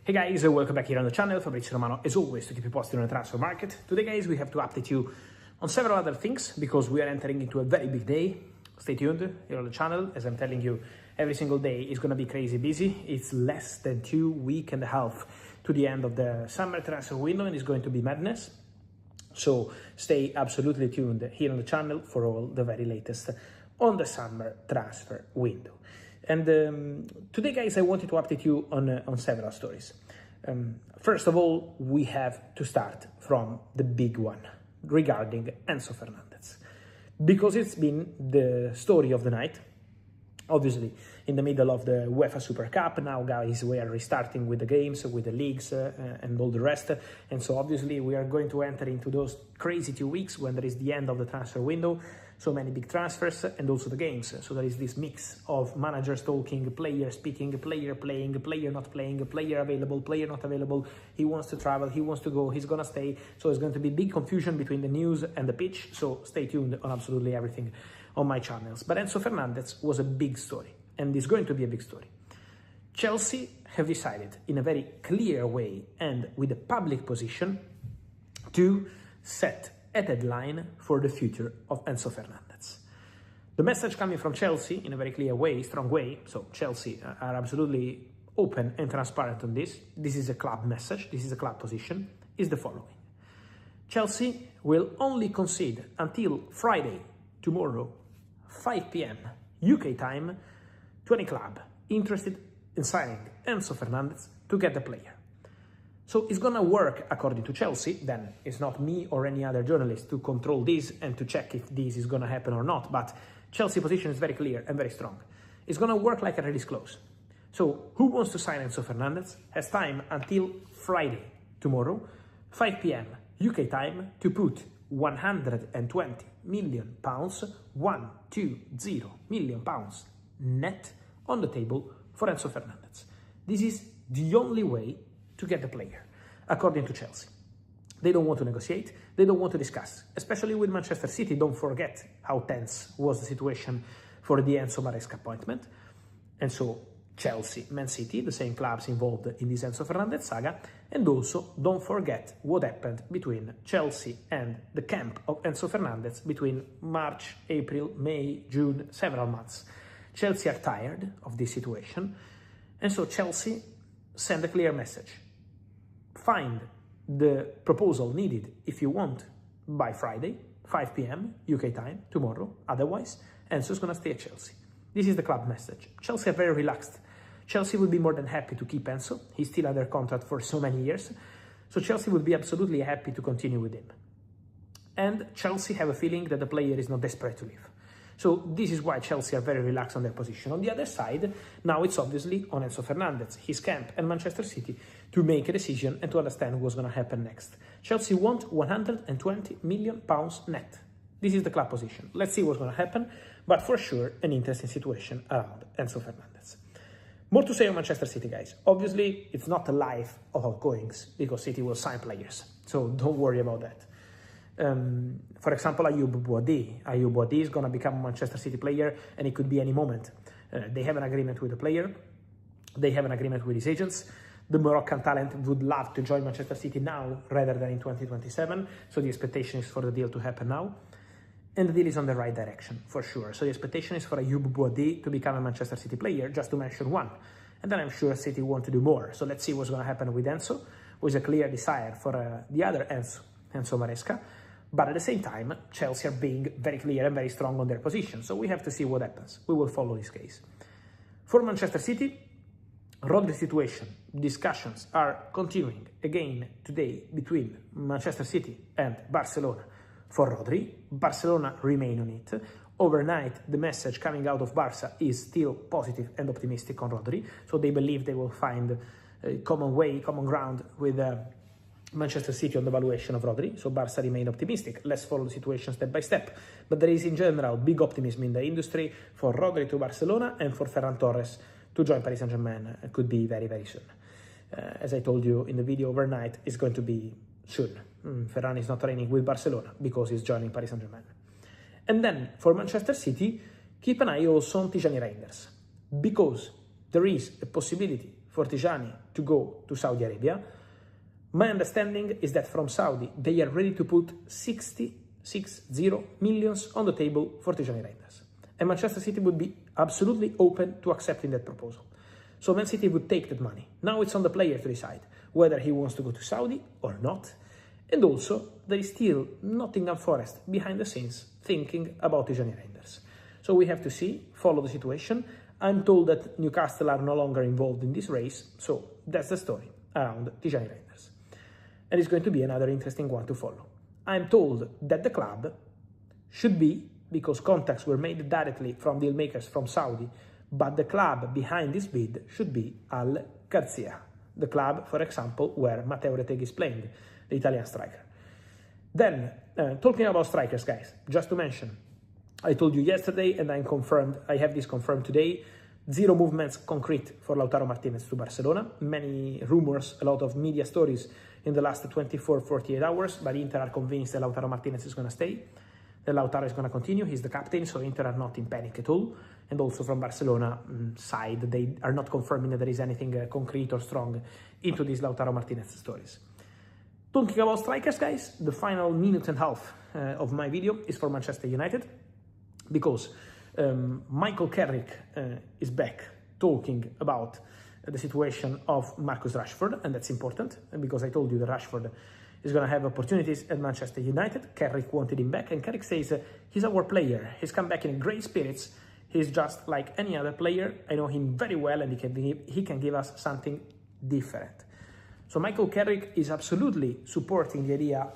Hey guys, welcome back here on the channel. Fabrizio Romano, as always, to keep you posted on the transfer market. Today, guys, we have to update you on several other things because we are entering into a very big day. Stay tuned here on the channel. As I'm telling you, every single day is going to be crazy busy. It's less than 2 weeks and a half to the end of the summer transfer window, and it's going to be madness. So stay absolutely tuned here on the channel for all the very latest on the summer transfer window. And today, guys, I wanted to update you on several stories. First of all, we have to start from the big one regarding Enzo Fernandez, because it's been the story of the night. Obviously, in the middle of the UEFA Super Cup, now, guys, we are restarting with the games, with the leagues and all the rest. And so, obviously, we are going to enter into those crazy 2 weeks when there is the end of the transfer window. So many big transfers and also the games. So there is this mix of managers talking, player speaking, player playing, player not playing, player available, player not available. He wants to travel, he wants to go, he's going to stay. So it's going to be big confusion between the news and the pitch. So stay tuned on absolutely everything on my channels. But Enzo Fernandez was a big story, and is going to be a big story. Chelsea have decided in a very clear way and with a public position to set a deadline for the future of Enzo Fernandez. The message coming from Chelsea in a very clear way, strong way, so Chelsea are absolutely open and transparent on this. This is a club message, this is a club position, is the following. Chelsea will only concede until Friday, tomorrow, 5 p.m. UK time, to any club interested in signing Enzo Fernandez to get the player. So it's going to work according to Chelsea. Then it's not me or any other journalist to control this and to check if this is going to happen or not. But Chelsea's position is very clear and very strong. It's going to work like a release clause. So who wants to sign Enzo Fernandez has time until Friday, tomorrow, 5 p.m. UK time, to put 120 million pounds, 120 million pounds net on the table for Enzo Fernandez. This is the only way to get the player, according to Chelsea. They don't want to negotiate, they don't want to discuss, especially with Manchester City. Don't forget how tense was the situation for the Enzo Maresca appointment. And so Chelsea, Man City, the same clubs involved in this Enzo Fernandez saga, and also don't forget what happened between Chelsea and the camp of Enzo Fernandez between March, April, May, June, several months. Chelsea are tired of this situation, and so Chelsea send a clear message. Find the proposal needed if you want by Friday, 5 p.m. UK time, tomorrow. Otherwise, Enzo's going to stay at Chelsea. This is the club message. Chelsea are very relaxed. Chelsea would be more than happy to keep Enzo. He's still under contract for so many years. So Chelsea would be absolutely happy to continue with him. And Chelsea have a feeling that the player is not desperate to leave. So this is why Chelsea are very relaxed on their position. On the other side, now it's obviously on Enzo Fernandez, his camp, and Manchester City to make a decision and to understand what's going to happen next. Chelsea want 120 million pounds net. This is the club position. Let's see what's going to happen, but for sure, an interesting situation around Enzo Fernandez. More to say on Manchester City, guys. Obviously, it's not a life of outgoings because City will sign players, so don't worry about that. For example, Ayoub Boadi is going to become a Manchester City player, and it could be any moment. They have an agreement with the player. They have an agreement with his agents. The Moroccan talent would love to join Manchester City now rather than in 2027. So the expectation is for the deal to happen now. And the deal is on the right direction, for sure. So the expectation is for Ayoub Boadi to become a Manchester City player, just to mention one. And then I'm sure City want to do more. So let's see what's going to happen with Enzo, who is a clear desire for the other Enzo Maresca. But at the same time, Chelsea are being very clear and very strong on their position. So we have to see what happens. We will follow this case. For Manchester City, Rodri situation, discussions are continuing again today between Manchester City and Barcelona for Rodri. Barcelona remain on it. Overnight, the message coming out of Barca is still positive and optimistic on Rodri. So they believe they will find a common way, common ground with Manchester City on the valuation of Rodri, so Barca remain optimistic. Let's follow the situation step by step. But there is in general big optimism in the industry for Rodri to Barcelona and for Ferran Torres to join Paris Saint-Germain. It could be very, very soon. As I told you in the video overnight, it's going to be soon. Ferran is not training with Barcelona because he's joining Paris Saint-Germain. And then for Manchester City, keep an eye also on Tijani Reinders, because there is a possibility for Tijani to go to Saudi Arabia. My understanding is that from Saudi, they are ready to put 60 millions on the table for Tijani Reinders. And Manchester City would be absolutely open to accepting that proposal. So Man City would take that money. Now it's on the player to decide whether he wants to go to Saudi or not. And also, there is still Nottingham Forest behind the scenes thinking about Tijani Reinders. So we have to see, follow the situation. I'm told that Newcastle are no longer involved in this race, so that's the story around Tijani Reinders. And it's going to be another interesting one to follow. I'm told that the club should be, because contacts were made directly from deal makers from Saudi, but the club behind this bid should be Al Qadsiya, the club, for example, where Matteo Retegui is playing, the Italian striker. Then, talking about strikers, guys, just to mention, I told you yesterday, and I have this confirmed today, zero movements concrete for Lautaro Martinez to Barcelona. Many rumors, a lot of media stories in the last 24-48 hours, but Inter are convinced that Lautaro Martinez is going to stay, that Lautaro is going to continue. He's the captain, so Inter are not in panic at all. And also from Barcelona side, they are not confirming that there is anything concrete or strong into these Lautaro Martinez stories. Talking about strikers, guys, the final minute and a half of my video is for Manchester United, because Michael Carrick is back talking about the situation of Marcus Rashford, and that's important, because I told you that Rashford is going to have opportunities at Manchester United. Carrick wanted him back, and Carrick says he's our player. He's come back in great spirits. He's just like any other player. I know him very well, and he can give us something different. So Michael Carrick is absolutely supporting the idea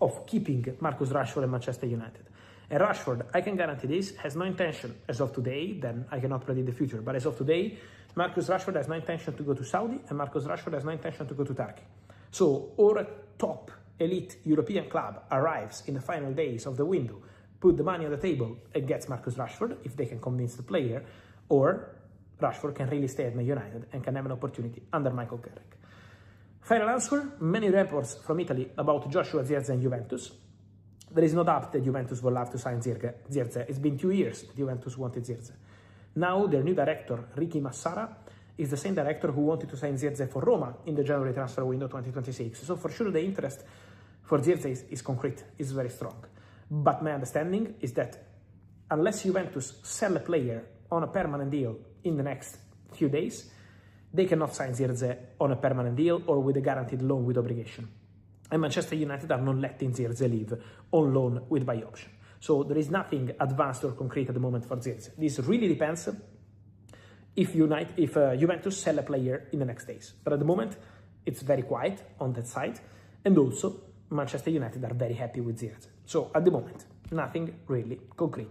of keeping Marcus Rashford at Manchester United. And Rashford, I can guarantee this, has no intention as of today, then I cannot predict the future, but as of today, Marcus Rashford has no intention to go to Saudi, and Marcus Rashford has no intention to go to Turkey. So, or a top elite European club arrives in the final days of the window, put the money on the table and gets Marcus Rashford, if they can convince the player, or Rashford can really stay at Man United and can have an opportunity under Michael Carrick. Final answer, many reports from Italy about Joshua Zirkzee and Juventus. There is no doubt that Juventus would love to sign Zirkzee. It's been 2 years that Juventus wanted Zirkzee. Now their new director, Ricky Massara, is the same director who wanted to sign Zirkzee for Roma in the January transfer window 2026. So for sure the interest for Zirkzee is concrete, is very strong. But my understanding is that unless Juventus sell a player on a permanent deal in the next few days, they cannot sign Zirkzee on a permanent deal or with a guaranteed loan with obligation. And Manchester United are not letting Zirkzee leave on loan with buy option. So there is nothing advanced or concrete at the moment for Zirkzee. This really depends if Juventus sell a player in the next days. But at the moment, it's very quiet on that side. And also, Manchester United are very happy with Zirkzee. So at the moment, nothing really concrete.